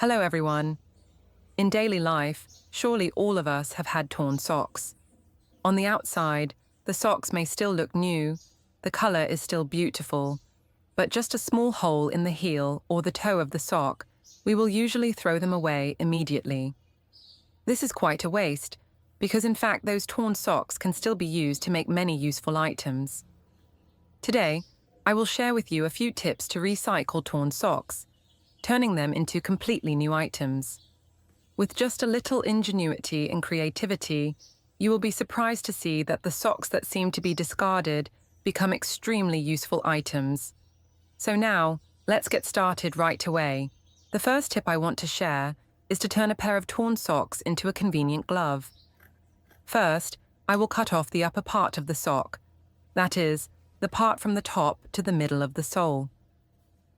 Hello everyone. In daily life, surely all of us have had torn socks. On the outside, the socks may still look new, the color is still beautiful, but just a small hole in the heel or the toe of the sock, we will usually throw them away immediately. This is quite a waste, because in fact those torn socks can still be used to make many useful items. Today, I will share with you a few tips to recycle torn socks, turning them into completely new items. With just a little ingenuity and creativity, you will be surprised to see that the socks that seem to be discarded become extremely useful items. So now, let's get started right away. The first tip I want to share is to turn a pair of torn socks into a convenient glove. First, I will cut off the upper part of the sock, that is, the part from the top to the middle of the sole.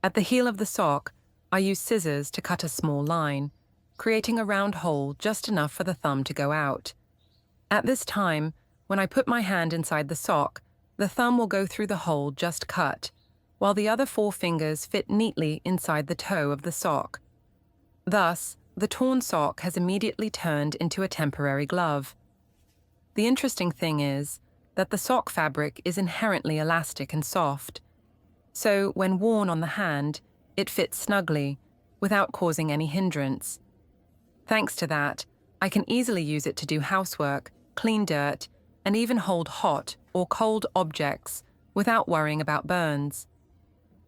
At the heel of the sock, I use scissors to cut a small line, creating a round hole just enough for the thumb to go out. At this time, when I put my hand inside the sock, the thumb will go through the hole just cut, while the other 4 fingers fit neatly inside the toe of the sock. Thus, the torn sock has immediately turned into a temporary glove. The interesting thing is that the sock fabric is inherently elastic and soft, so when worn on the hand, it fits snugly, without causing any hindrance. Thanks to that, I can easily use it to do housework, clean dirt, and even hold hot or cold objects without worrying about burns.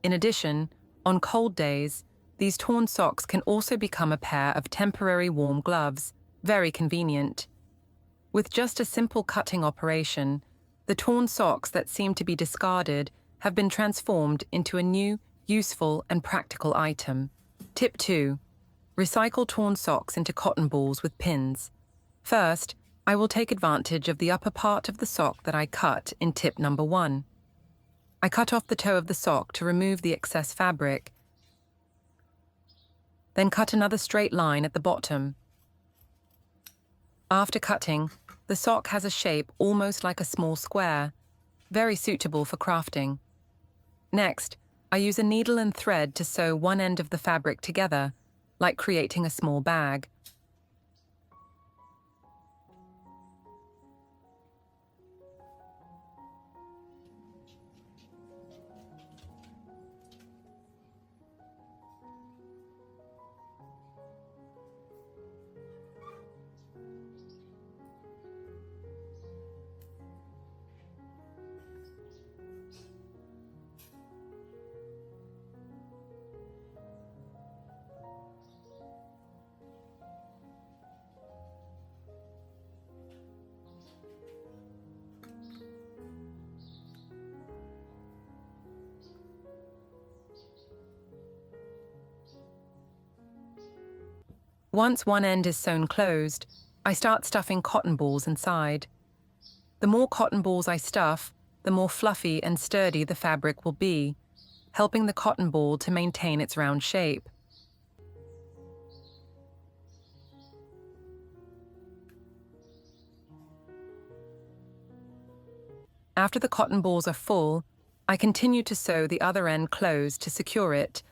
In addition, on cold days, these torn socks can also become a pair of temporary warm gloves, very convenient. With just a simple cutting operation, the torn socks that seem to be discarded have been transformed into a new, useful and practical item. Tip 2. Recycle torn socks into cotton balls with pins. First, I will take advantage of the upper part of the sock that I cut in tip number 1. I cut off the toe of the sock to remove the excess fabric, then cut another straight line at the bottom. After cutting, the sock has a shape almost like a small square, very suitable for crafting. Next, I use a needle and thread to sew one end of the fabric together, like creating a small bag. Once one end is sewn closed, I start stuffing cotton balls inside. The more cotton balls I stuff, the more fluffy and sturdy the fabric will be, helping the cotton ball to maintain its round shape. After the cotton balls are full, I continue to sew the other end closed to secure it.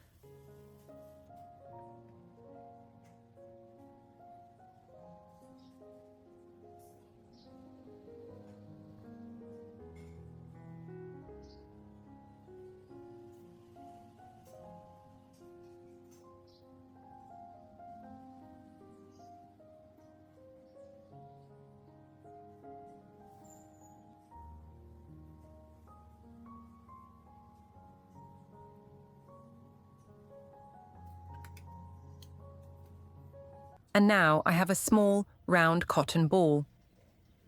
And now I have a small, round cotton ball.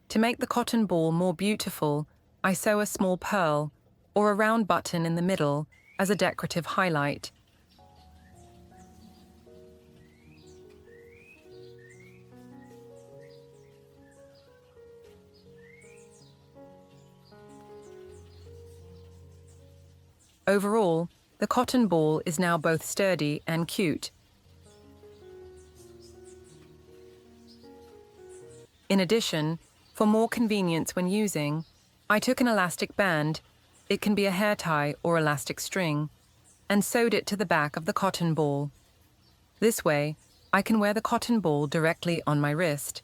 To make the cotton ball more beautiful, I sew a small pearl, or a round button in the middle, as a decorative highlight. Overall, the cotton ball is now both sturdy and cute. In addition, for more convenience when using, I took an elastic band, it can be a hair tie or elastic string, and sewed it to the back of the cotton ball. This way, I can wear the cotton ball directly on my wrist.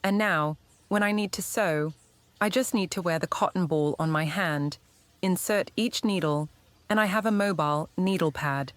And now, when I need to sew, I just need to wear the cotton ball on my hand, insert each needle, and I have a mobile needle pad.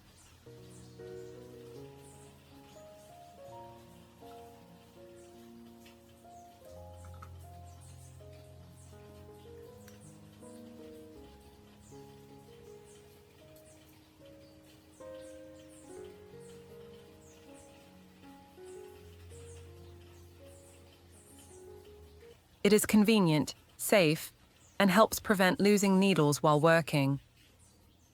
It is convenient, safe, and helps prevent losing needles while working.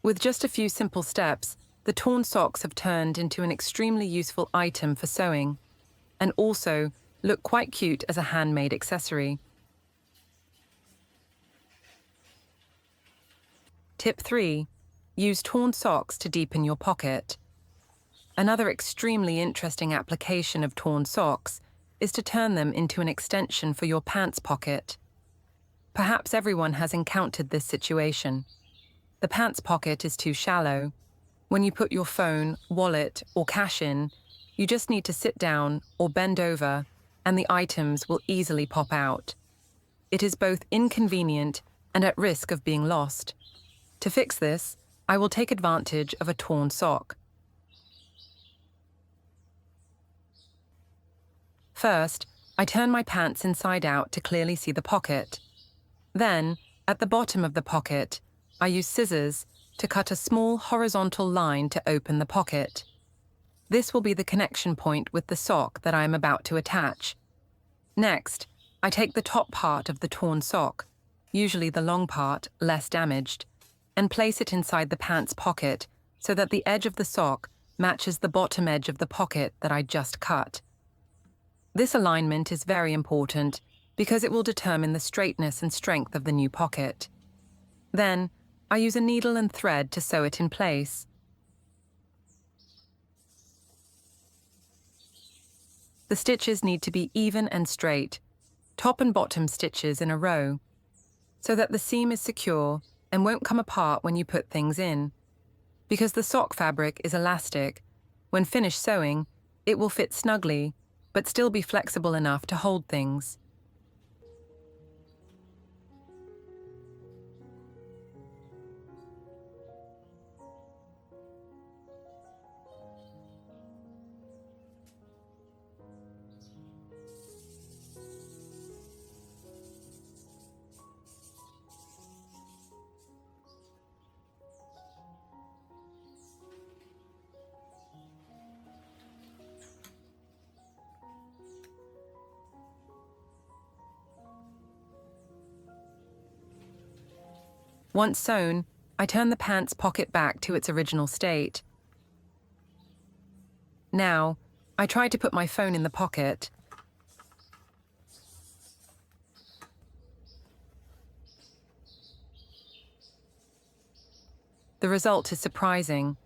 With just a few simple steps, the torn socks have turned into an extremely useful item for sewing, and also look quite cute as a handmade accessory. Tip 3. Use torn socks to deepen your pocket. Another extremely interesting application of torn socks is to turn them into an extension for your pants pocket. Perhaps everyone has encountered this situation. The pants pocket is too shallow. When you put your phone, wallet, or cash in, you just need to sit down or bend over, and the items will easily pop out. It is both inconvenient and at risk of being lost. To fix this, I will take advantage of a torn sock. First, I turn my pants inside out to clearly see the pocket. Then, at the bottom of the pocket, I use scissors to cut a small horizontal line to open the pocket. This will be the connection point with the sock that I am about to attach. Next, I take the top part of the torn sock, usually the long part, less damaged, and place it inside the pants pocket so that the edge of the sock matches the bottom edge of the pocket that I just cut. This alignment is very important because it will determine the straightness and strength of the new pocket. Then, I use a needle and thread to sew it in place. The stitches need to be even and straight, top and bottom stitches in a row, so that the seam is secure and won't come apart when you put things in. Because the sock fabric is elastic, when finished sewing, it will fit snugly, but still be flexible enough to hold things. Once sewn, I turn the pants pocket back to its original state. Now, I try to put my phone in the pocket. The result is surprising.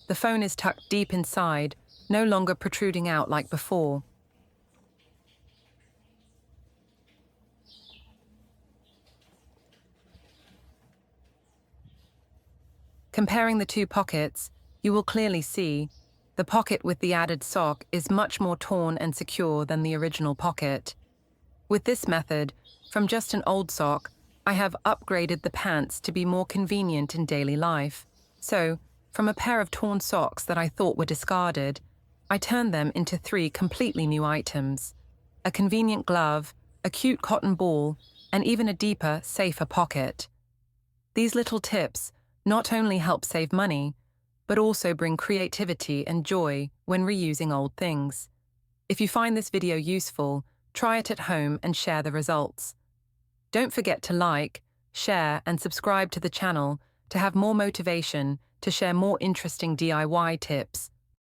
The phone is tucked deep inside, no longer protruding out like before. Comparing the two pockets, you will clearly see the pocket with the added sock is much more torn and secure than the original pocket. With this method, from just an old sock, I have upgraded the pants to be more convenient in daily life. So, from a pair of torn socks that I thought were discarded, I turned them into 3 completely new items: a convenient glove, a cute cotton ball, and even a deeper, safer pocket. These little tips not only help save money, but also bring creativity and joy when reusing old things. If you find this video useful, try it at home and share the results. Don't forget to like, share, and subscribe to the channel to have more motivation to share more interesting DIY tips